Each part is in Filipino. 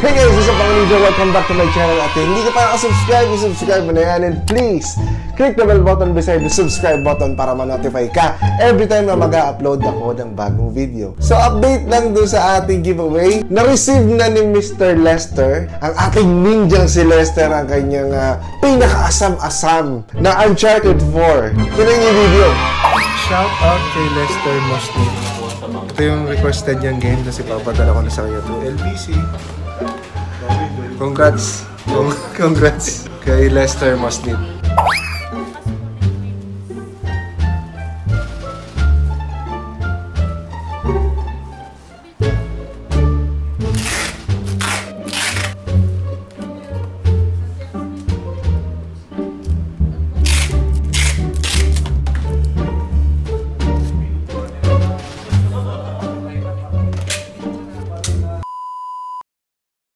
Hey guys, what's up mga ninja? Welcome back to my channel. At hindi ka pa nakasubscribe, i-subscribe mo na yan. And please, click the bell button beside the subscribe button para ma-notify ka every time na mag-upload ako ng bagong video. So update lang doon sa ating giveaway. Na-receive na ni Mr. Lester, ang ating ninjang si Lester, ang kanyang pinaka-asam-asam na Uncharted 4. Tuloy yung video. Shout out kay Lester Mosnit. Ito yung requested niyang game kasi papadala ko na sa kanya to LBC. Congrats! Congrats kay Lester Mosnit.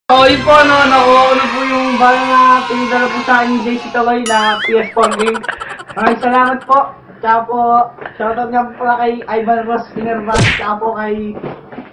So yun po, nakuha ko na po yung bala na pinidala po sa akin ni JC Taway na PS4 game. Maraming salamat po. Tsaka po, shoutout nga po pala kay Ivan Ross Inervas, tsaka po kay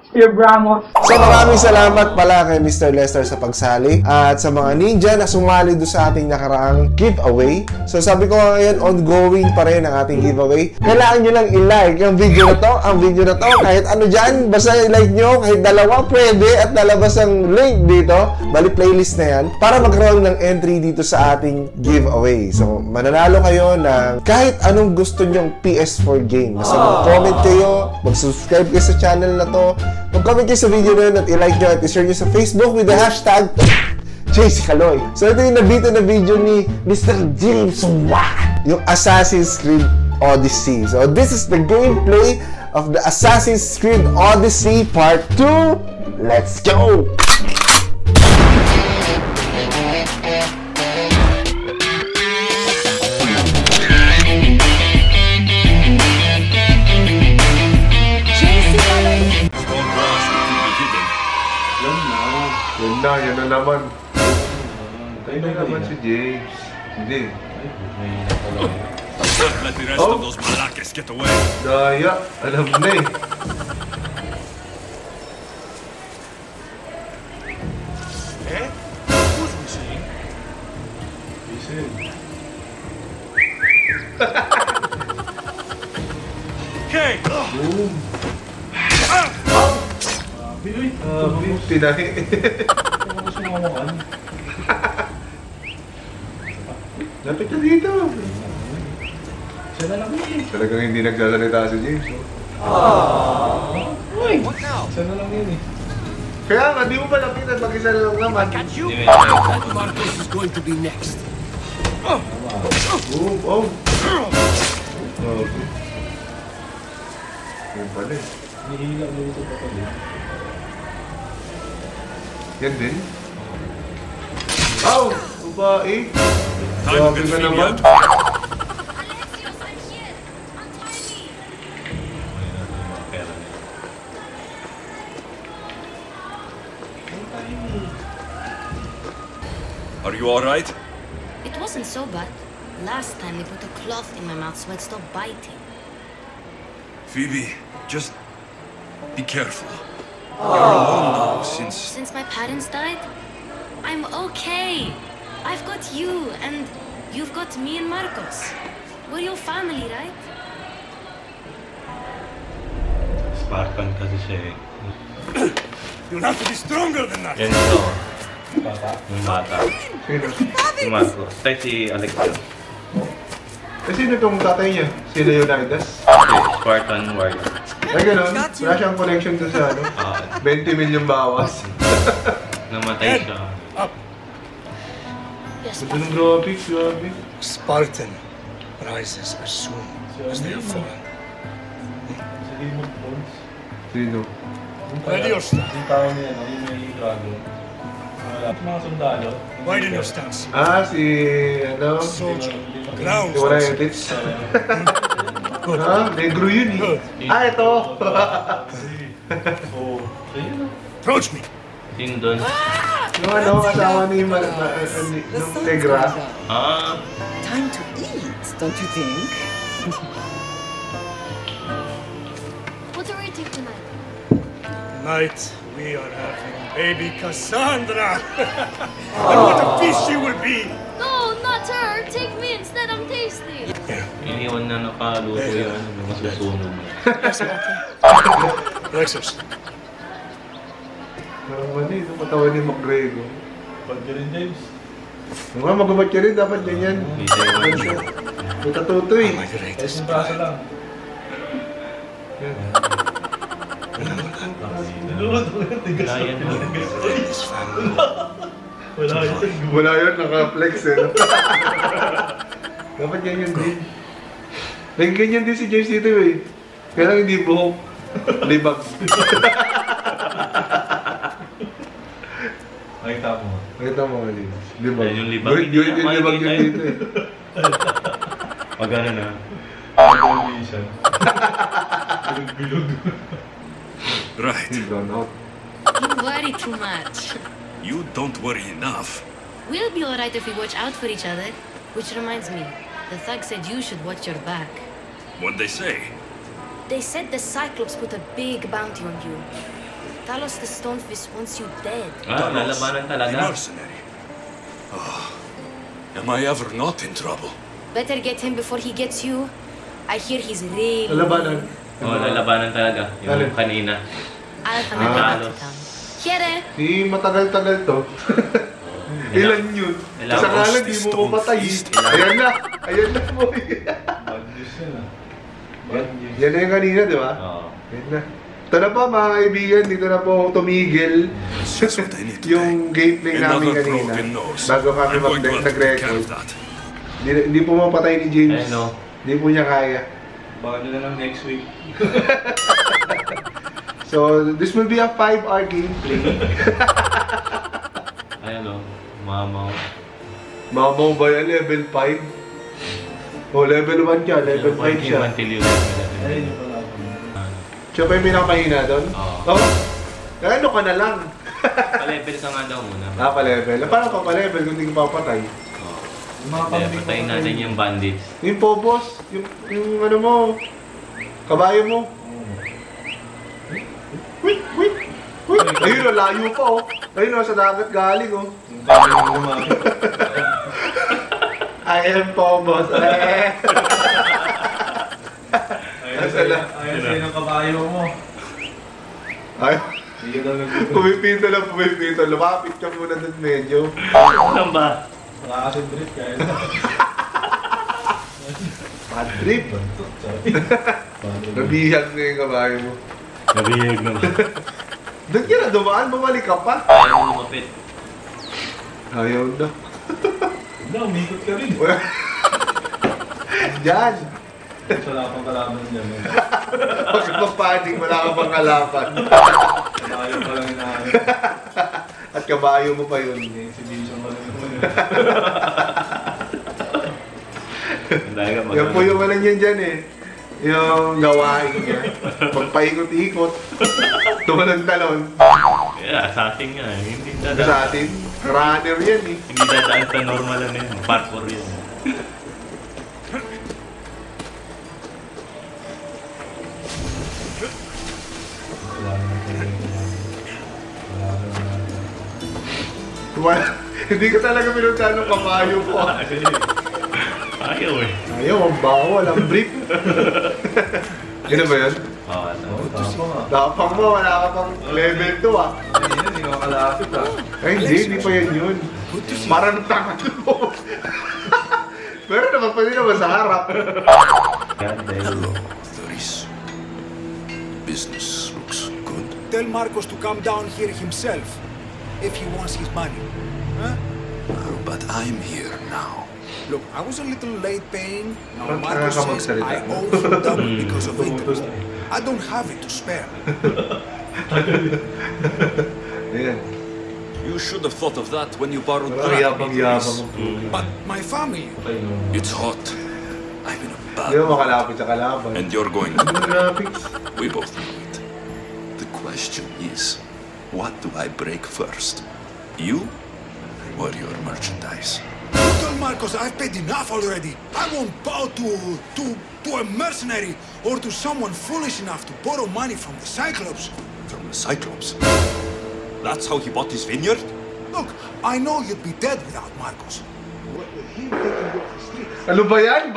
Steve Ramos. So maraming salamat pala kay Mr. Lester sa pagsali at sa mga ninja na sumali doon sa ating nakaraang giveaway. So sabi ko ngayon, ongoing pa rin ang ating giveaway. Kailangan nyo lang i-like yung video na to, kahit ano dyan, basta i-like nyo, kahit dalawa pwede at lalabas ang link dito, bali playlist na yan, para magkaroon ng entry dito sa ating giveaway. So mananalo kayo ng kahit anong gusto nyong PS4 game. Basta mag-comment kayo, mag-subscribe kayo sa channel na to, mag-comment kayo sa video na yun at i-like nyo at i-share nyo sa Facebook with the hashtag JC Kaloy. So ito yung nabito na video ni Mr. James Watt, yung Assassin's Creed Odyssey. So this is the gameplay of the Assassin's Creed Odyssey Part 2. Let's go! Yan na naman. Tayo na naman si James. Hindi. Let the rest of those malakes get away. Daya, alam na eh. Eh? Who's missing? Listen. Okay. Boom. Tinahi. Lapit na dito. Siya na lang yun. Talagang hindi nagsasalita si James. Uy! Siya na lang yun eh. Kaya nga, di mo pa lapitan, mag-isa na lang naman. Marcos is going to be next. Boom, oh. Okay. Yan pala eh. Nihila mo ito pa pala. Yan din. Ow! Babae! Grabe ka naman. Are you alright? It wasn't so bad. Last time they put a cloth in my mouth so I'd stop biting. Phoebe, just be careful. You're alone now Since my parents died, I'm okay. I've got you, and you've got me and Marcos. We're your family, right? Spartan kasi siya eh. You'll have to be stronger than that. Yan ito. Yung bata. Yung Marcos. Tayo si Alexia. Sino itong tatay niya? Si Leonidas? Okay, Spartan Warrior. Ay gano'n? Wala siyang connection to sa ano? 20 million bawas. Namatay siya. Yes, Ito ng grabe. Spartan rises as soon as they are fallen. Sino? Ready your stand. Yung tao niya, yung may dragon. Mga sundalo. Widen your stance. Si ano? Soldier. Ground. Si wala yung tits. Negro yun eh. Ito! Approach me. Sino doon? Yung ano, kasama ni nung Negra. Time to eat, don't you think? What are we eating tonight? Tonight we are having Baby Cassandra! And what a fish she will be! No, not her. Take me instead. I'm tasty. Iniwan na nakaluto yung masusunod. Alexis. Parang mali, ito patawan ni McGregor. Pag rin, James. Nga, magabat ka rin, dapat ganyan. Ito tuto eh. Isang braso lang. Wala yun, naka-flex eh. Dapat ganyan din. Ganyan din si James dito eh. Kaya lang hindi buhok. Libag. Nakita mo. Nakita mo nga din. Libag. Yung libag. Yun yung libag yun dito eh. Pag ano na. Right. Gone out. You worry too much. You don't worry enough. We'll be alright if we watch out for each other. Which reminds me, the thug said you should watch your back. What'd they say? They said the Cyclops put a big bounty on you. Talos the Stonefish wants you dead. Lalabanan The talaga. mercenary. Oh, am I ever not in trouble? Better get him before he gets you. I hear he's really... Lalabanan. Oo, lalabanan talaga. Alin? Yung kanina. Alpha na Talos. town. Here! Di matagal-tagal to. Ilan yun? Ilan? Sa kalan, di mo mapatay. Ayan na. Ayan na po. Yan na yung kanina, di ba? Oo. Ayan na. Ito na pa mga kaibigan, dito na po tumigil Just what I need to yung gameplay namin Another kanina. broken nose. Bago kami I'm going to have to take care nag-record. of that. Hindi po mapatay ni James. Ayun, no? Hindi po niya kaya. Baka nyo na lang next week. So, this will be a 5-hour gameplay. Ayun o. Mamaw. Mamaw ba yan? Level 5? O, level 1 siya. Level 5 siya. Until you level. Ayun yung pala. Siya pa yung pinakahina doon? Oo. Oh? Ano ka na lang? Pa-level ka nga daw muna. Pa-level. Paano ka pa-level kung hindi ka papatay? Kaya patayin natin yung bandits. Yung pobos, yung ano mo, kabayo mo. Wait! Ayun o, layo pa oh. Ayun o, sa dagat galing oh. I am pobos. Ayun sa'yo ng kabayo mo. Ay, pumipinto lang, pumipinto. Lumapit ka muna dun medyo. Ano ba? Wala kasi drip kaya. Bad trip. Nabihag na yung kabayo mo. Nabihag naman. Doon ka na dumaan, bumalik ka pa. Ayaw mo lumapit. Ayaw na. Hindi, umikot ka rin. Diyan. Wala pang kalaban dyan. Pag mapanig, wala ka pang kalaban. Kabayo pa lang inaano. At kabayo mo pa yun. Exhibition pa lang naman. Yan po yung walang yan dyan eh. Yung gawain niya. Pagpaikot-ikot. Tumalang-talon. Yeah, assassin nga. Hindi dadaan. Sa atin, runner yan eh. Hindi dadaan sa normal na yan. Parkour yan. Hindi ko talaga pinuntahan ng kabayo po. Ayaw eh. Ayaw, ang bawal, ang brief. Ano ba yan? Oo, Tapang mo, wala ka pang level 2 ah. Hindi ko makalapit ah. Ay hindi pa yan yun. Parang takot mo. Pero naman pa din naman sa harap. Hello, Doris. Business looks good. Tell Marcos to come down here himself if he wants his money. Huh? But I'm here now. Look, I was a little late paying. Now Parang Marcos tanga ka says magsalita, I no? owe him double because of interest. I don't have it to spare. Ayan. You should have thought of that when you borrowed Parang Dragon, yabang-yabang. Doris. But my family, It's hot. I'm in a Hindi mo bad makalapit sa kalaban. and you're going to. Ano graphics? We both know it. The question is, what do I break first? You or your merchandise? tell Marcos I've paid enough already. I won't bow to a mercenary or to someone foolish enough to borrow money from the Cyclops. From the Cyclops? That's how he bought his vineyard? Look, I know you'd be dead without Marcos. Ano ba yan?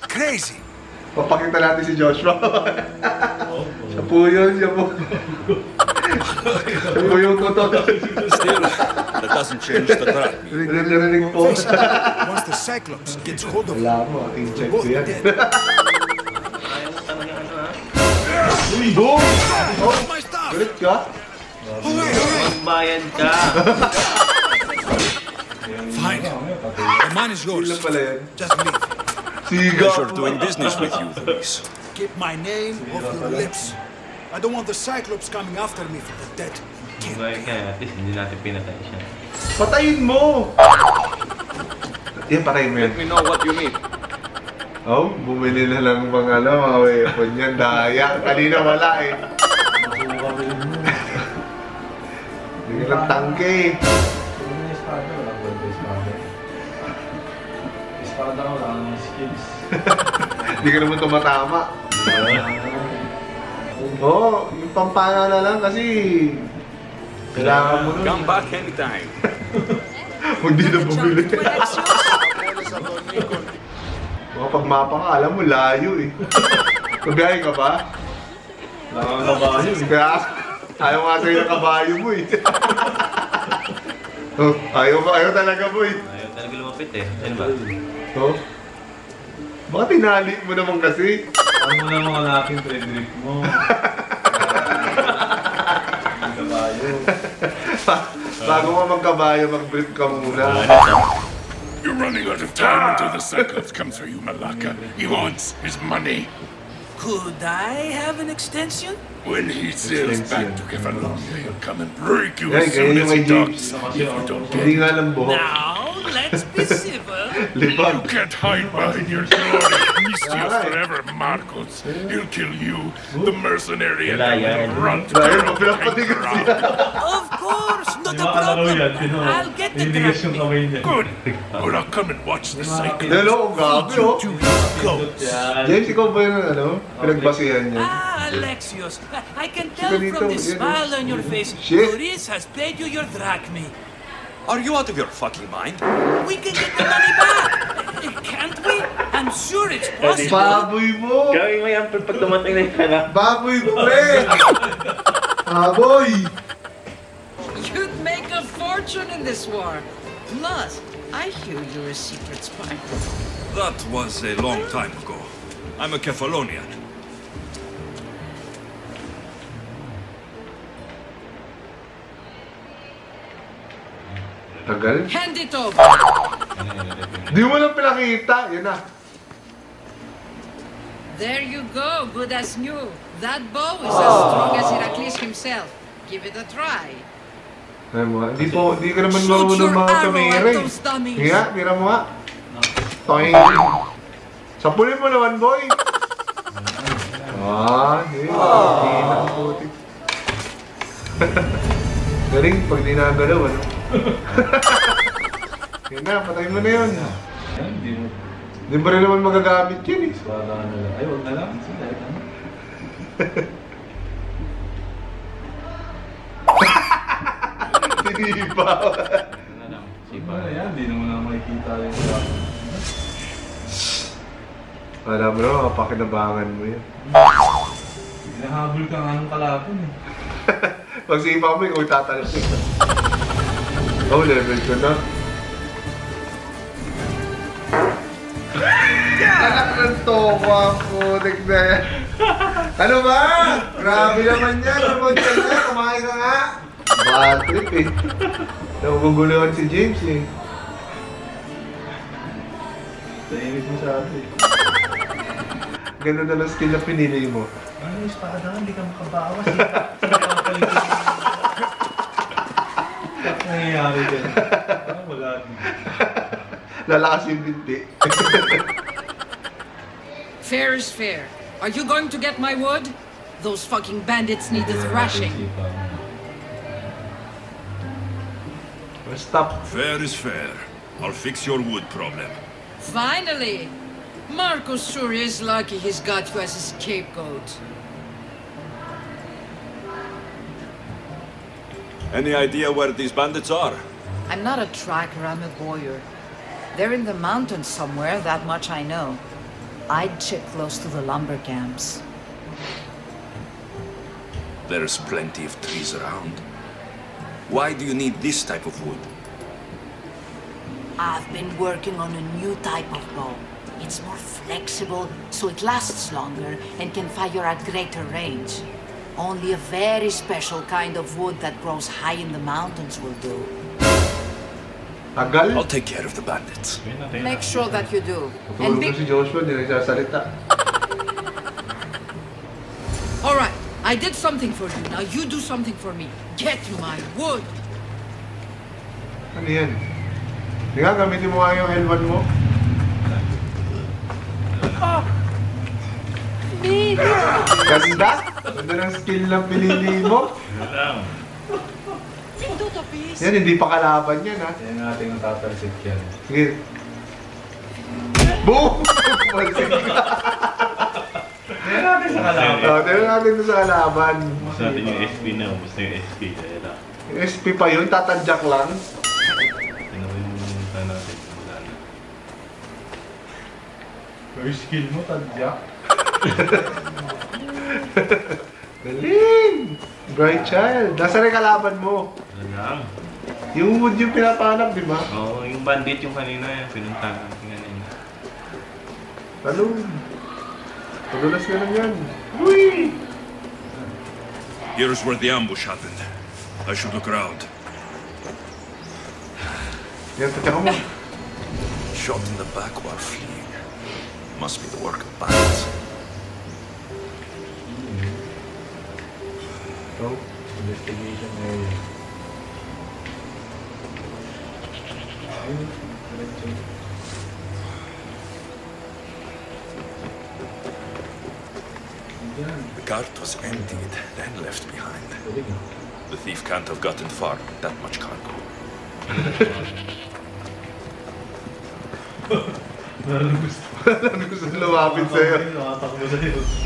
Crazy. Papakita natin si Joshua. Siya po yun, siya po. Siya po yung totoo. Still, that doesn't change the track. Rinig po. Once the Cyclops gets hold of Wala mo, ating check both ko yan. dead. Uy, boom! Oh, my stuff! Galit ka? Magbayan ka. Fine. The man is yours. Ilan pala yan? Just leave. Siga! Pleasure doing business with you, Luis. Keep my name off your lips. I don't want the Cyclops coming after me for the dead. Magbayan ka, at least hindi natin pinatay siya. Patayin mo! Yan, patayin mo yan. Let me know what you need. Oh, bumili na lang mga mga weapon yan. Daya. Kanina wala eh. Hindi lang tangke. Espada ko lang ang skills. Hindi ka naman tumatama. Oo, yung pampana na lang kasi kailangan mo nun. Come back anytime. Hindi na bumili. Mga pagmapa ka, alam mo, layo eh. Magbiyahe ka ba? Nakakabayo eh. Kaya ayaw nga sa'yo ng kabayo mo eh. Oh, ayaw talaga mo eh. Ayaw talaga lumapit eh. Ano ba? Oh? Baka tinali mo naman kasi. Ano mo na mga laking Frederick mo? Kabayo. Bago mo magkabayo, mag-brief ka muna. You're running out of time until the Cyclops comes for you, Malaka. He wants his money. Could I have an extension? When he sails back to Kefalonia, he'll come and break you Yan, as soon ganyan as yung he kay James. docks. If you don't Hindi get nga lang buhok. Now, let's be civil. you Libag. can't hide behind your glory. Mystios forever, Marcos. He'll kill you, the mercenary, and then he'll run to Dahil the mapinapatigas siya. Of course, not a problem. I'll get the drachma. Good. Well, I'll come and watch the cycle. Dalo, ang gabi oh. James, ikaw ba yung ano? Pinagbasihan niya? Ah, Alexios, I can tell from the smile on your face, Shit. Luis has paid you your drachma. Are you out of your fucking mind? We can get the money back, can't we? I'm sure it's possible. Baboy mo! Gawin mo yan pag dumating na yung kana. Baboy mo eh! Baboy! You'd make a fortune in this war. Plus, I hear you're a secret spy. That was a long time ago. I'm a Kefalonian. Tagal. Hand it over. Di mo lang pinakita. Yan na. There you go, good as new. That bow is as strong as Heracles himself. Give it a try. Ay mo, di ka naman Shoot marunong your mga arrow kamere. at those dummies. Nga, tira mo nga. Toing. Sapulin mo naman, boy. Hindi. Hindi na ang putik. Galing, pag di nagalaw, ano? Yan na, patayin mo na yun. Di ba rin naman magagamit yun eh. Ay, huwag na lang. Sinibaw. Sipa na yan, hindi naman na makikita rin. Alam mo naman, mapakinabangan mo yan. Hinahabol ka nga ng kalapon eh. Pag sipa mo, ikaw tatalsik. Oh, level ko na. Anak ng toko ang putik na yan. Ano ba? Grabe naman yan. Kapag ka na, kumain ka nga. Bad trip eh. Naguguluhan si James eh. Tahimik mo sa atin. Ganun na lang skill na pinili mo. Ano yung espada? Hindi ka makabawas eh. Ano nangyayari dyan? Wala. Lalakas yung binti. Fair is fair. Are you going to get my wood? Those fucking bandits need a thrashing. Stop. Fair is fair. I'll fix your wood problem. Finally! Marcos sure is lucky he's got you as a scapegoat. Any idea where these bandits are? I'm not a tracker, I'm a boyer. They're in the mountains somewhere, that much I know. I'd check close to the lumber camps. There's plenty of trees around. Why do you need this type of wood? I've been working on a new type of bow. It's more flexible, so it lasts longer and can fire at greater range. Only a very special kind of wood that grows high in the mountains will do. I'll take care of the bandits. Make sure that you do. Tulog na si Joshua, di nagsasalita. Alright, I did something for you. Now you do something for me. Get my wood! Ano yan? Hindi nga, gamitin mo nga yung L1 mo. Ganda? Ganda ng skill ng pinili mo. Yan, hindi pa kalaban yan, ha? Yan natin ang tatalsik yan. Sige. Boom! Tingnan natin sa kalaban. Tingnan natin sa kalaban. Ubus natin yung SP na. Ubus na yung SP. Yung SP pa yun? Tatadyak lang? Tingnan mo yung natin. Wala na. Yung skill mo, tadyak. Galing! Bright child. Nasa rin kalaban mo? Wala lang. Yung wood yung pinapanap, di ba? Oo, yung bandit yung kanina yan. Pinuntahan natin kanina. Talong. Padulas ka lang yan. Uy! Here's where the ambush happened. I should look around. Yan, tatya mo. Shot in the back while fleeing. Must be the work of bandits. So, investigation area. The cart was emptied, then left behind. The thief can't have gotten far with that much cargo. Walang gusto lumapit sa'yo.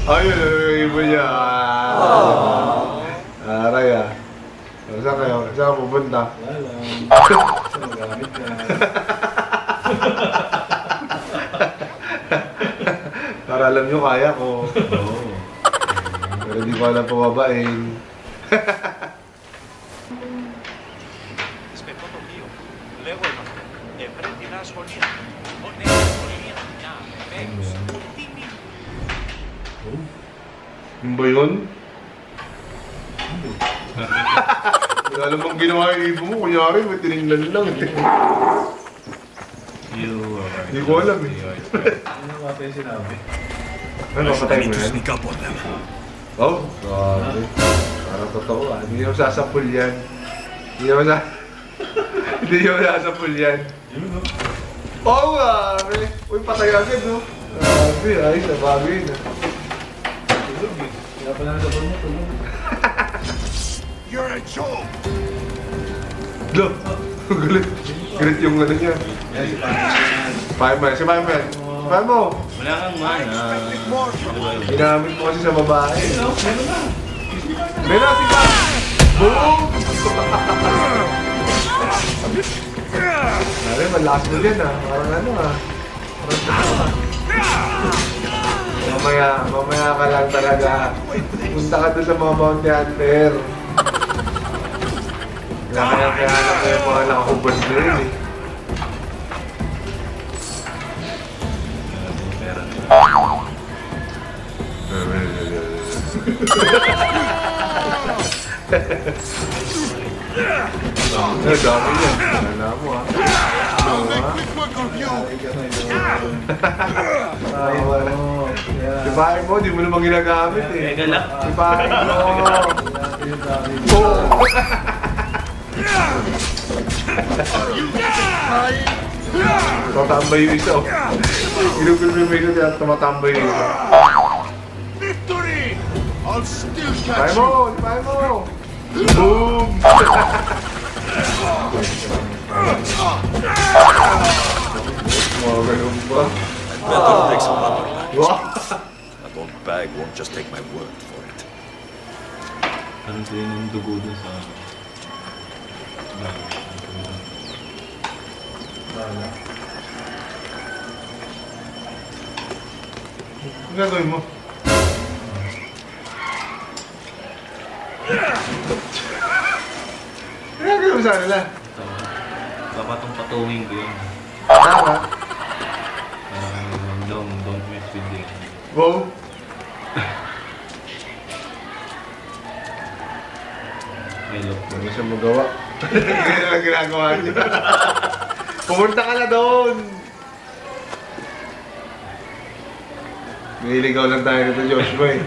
Ayun, yung iba niya. Aray ah. Saan kayo? Saan ka pupunta? Wala. Saan magamit ka? Para alam nyo kaya ko. Oo. Pero di ko alam pababain. Yung ba yun? Wala alam bang ginawa yung ibo mo. Kunyari, may tinignan lang. Hindi ko alam eh. Ano ba tayo sinabi? Ano, patay mo yan? Sneak up on them. Oh, grabe. Parang totoo ah. Hindi naman sasapul yan. Hindi naman sasapul yan. Oh, grabe. Uy, patay agad no? Grabe, ayos na bagay na. Tulog eh. Kaya pala nasapul mo, tulog. You're a joke! Lo, galit. Galit yung ano niya. Fireman, si Fireman. Fireman mo. Wala kang mana. Ginamit mo kasi sa babae. Meron, tika! Boom! Aray, malakas mo dyan ah. Parang ano ah. Parang tao ah. Mamaya ka lang talaga. Punta ka doon sa mga bounty hunter. Kaya ko yung mga nakahubad na yun eh. Dami yan. Wala mo ah. Dibahin mo, di mo naman ginagamit eh. Dibahin mo. Tumatambay yung isa oh. Ginugul mo yung isa kaya tumatambay yung isa. Victory! I'll still Dibahin catch mo! you! Dibahin mo! Boom! Mga ganun ba? I'd better take some lumber. What? That old bag won't just take my word for it. Parang sila yung dugo dun sa... Wala. Ang gagawin mo? Ang gagawin mo sa kanila? Papatong-patungin ko yun. Tama. Don't mess with them. Wow. May look. Ano siya magawa? Ganyan lang ginagawa niya. Pumunta ka na doon! Niligaw lang tayo nito, Joshua eh.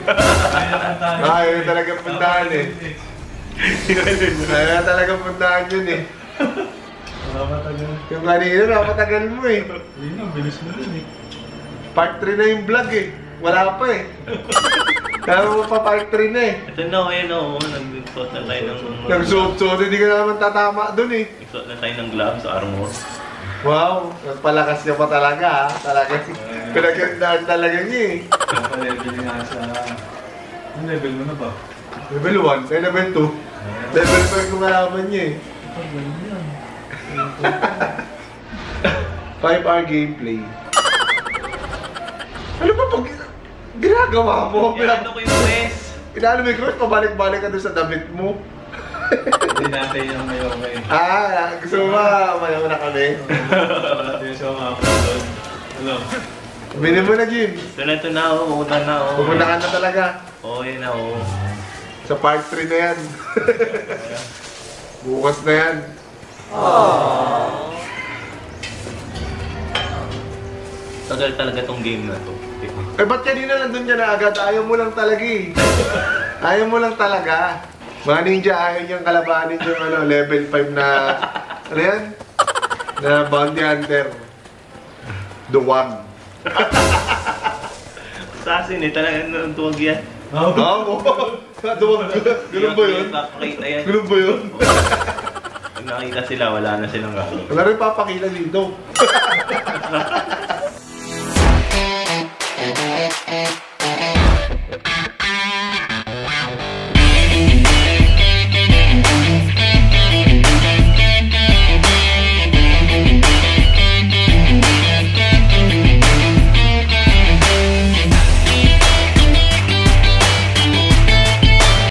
Ayaw na talagang puntahan eh. Ayaw na talagang puntahan yun eh. Yung kanina, napatagal mo eh. Bilis mo dun eh. Part 3 na yung vlog eh. Wala pa eh. Kaya mo pa part 3 na eh. Ito na, ayun o. Nagsuot na tayo ng... Nagsuot-suot, hindi ka naman tatama dun eh. Nagsuot na tayo ng gloves, armor. Wow, nagpalakas niya pa talaga ha. Talaga, pinagandaan talaga niya eh. Level nga sa... Anong level mo na ba? Level 1, kaya level 2. Level 5 kung malaman niya eh. 5-hour gameplay. Ano ba pag ginagawa mo? Ano ko yung quest? Inaano mo yung quest? Pabalik-balik ka doon sa damit mo. Hindi natin yung mayaw ngayon. Gusto mo ba mayaw na kami? Hindi siya makapag doon. Ano? Binin mo na, Jim. Ito na ako, pumunta na ako. Pumunta ka na talaga. Oo, yun ako. Sa part 3 na yan. Bukas na yan. Tagal talaga tong game na to. Eh, ba't kanina nandun niya na agad? Ayaw mo lang talaga eh. Ayaw mo lang talaga. Mga ninja, ayaw niyang kalabanin yung ano, level 5 na... Ano yan? Na bounty hunter. Duwag. Assassin eh, talagang tuwag yan. Oo. Duwag. Ganun ba yun? Papakita yan. Ganun ba yun? Pag nakita sila, wala na silang gagawin. Wala rin papakita dito.